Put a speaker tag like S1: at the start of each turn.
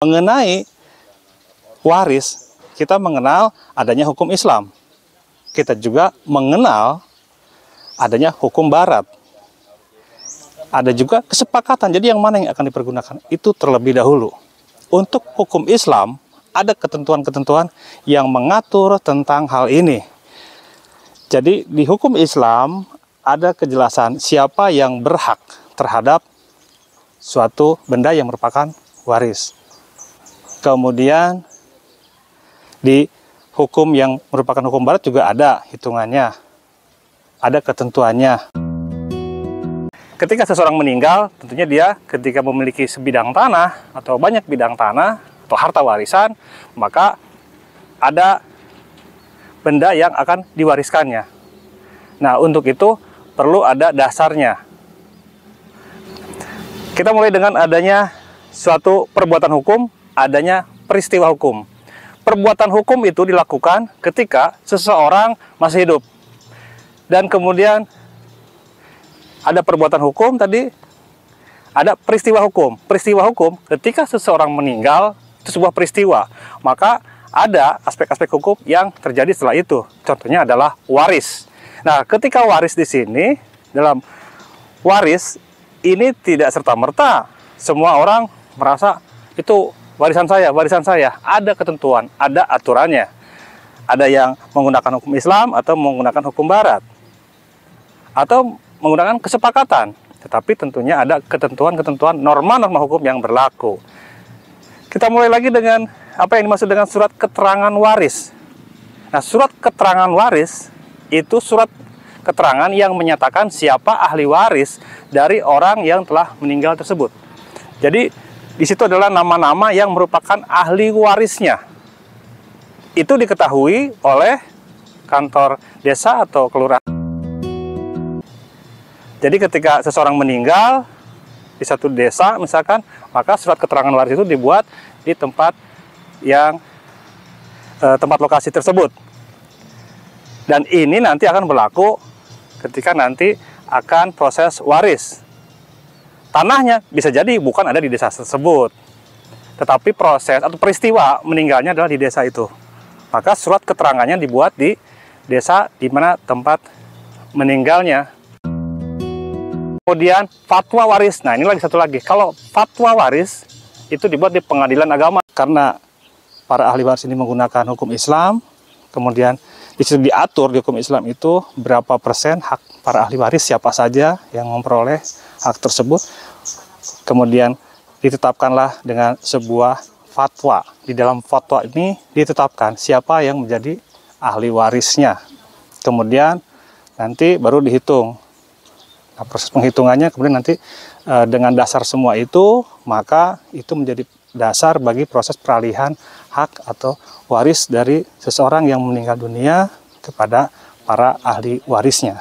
S1: mengenai waris, kita mengenal adanya hukum Islam. Kita juga mengenal adanya hukum Barat. Ada juga kesepakatan, jadi yang mana yang akan dipergunakan itu terlebih dahulu. Untuk hukum Islam, ada ketentuan-ketentuan yang mengatur tentang hal ini. Jadi di hukum Islam ada kejelasan siapa yang berhak terhadap suatu benda yang merupakan waris. Kemudian di hukum yang merupakan hukum Barat juga ada hitungannya, ada ketentuannya. Ketika seseorang meninggal, tentunya dia ketika memiliki sebidang tanah atau banyak bidang tanah atau harta warisan, maka ada benda yang akan diwariskannya. Nah, untuk itu perlu ada dasarnya. Kita mulai dengan adanya suatu perbuatan hukum, adanya peristiwa hukum. Perbuatan hukum itu dilakukan ketika seseorang masih hidup. Dan kemudian ada perbuatan hukum tadi, ada peristiwa hukum. Peristiwa hukum ketika seseorang meninggal, itu sebuah peristiwa. Maka ada aspek-aspek hukum yang terjadi setelah itu. Contohnya adalah waris. Nah, ketika waris di sini, dalam waris, ini tidak serta-merta semua orang merasa itu warisan saya, warisan saya. Ada ketentuan, ada aturannya. Ada yang menggunakan hukum Islam atau menggunakan hukum Barat. Atau menggunakan kesepakatan, tetapi tentunya ada ketentuan-ketentuan norma-norma hukum yang berlaku. Kita mulai lagi dengan apa yang dimaksud dengan surat keterangan waris. Nah, surat keterangan waris itu surat keterangan yang menyatakan siapa ahli waris dari orang yang telah meninggal tersebut. Jadi di situ adalah nama-nama yang merupakan ahli warisnya. Itu diketahui oleh kantor desa atau kelurahan. Jadi ketika seseorang meninggal di satu desa misalkan, maka surat keterangan waris itu dibuat di tempat yang tempat lokasi tersebut. Dan ini nanti akan berlaku ketika nanti akan proses waris. Tanahnya bisa jadi bukan ada di desa tersebut, tetapi proses atau peristiwa meninggalnya adalah di desa itu. Maka surat keterangannya dibuat di desa di mana tempat meninggalnya. Kemudian fatwa waris. Nah, ini lagi satu lagi. Kalau fatwa waris itu dibuat di pengadilan agama. Karena para ahli waris ini menggunakan hukum Islam, kemudian di situ diatur di hukum Islam itu berapa persen hak para ahli waris, siapa saja yang memperoleh hak tersebut. Kemudian ditetapkanlah dengan sebuah fatwa. Di dalam fatwa ini ditetapkan siapa yang menjadi ahli warisnya. Kemudian nanti baru dihitung. Nah, proses penghitungannya kemudian nanti dengan dasar semua itu, maka itu menjadi dasar bagi proses peralihan hak atau waris dari seseorang yang meninggal dunia kepada para ahli warisnya.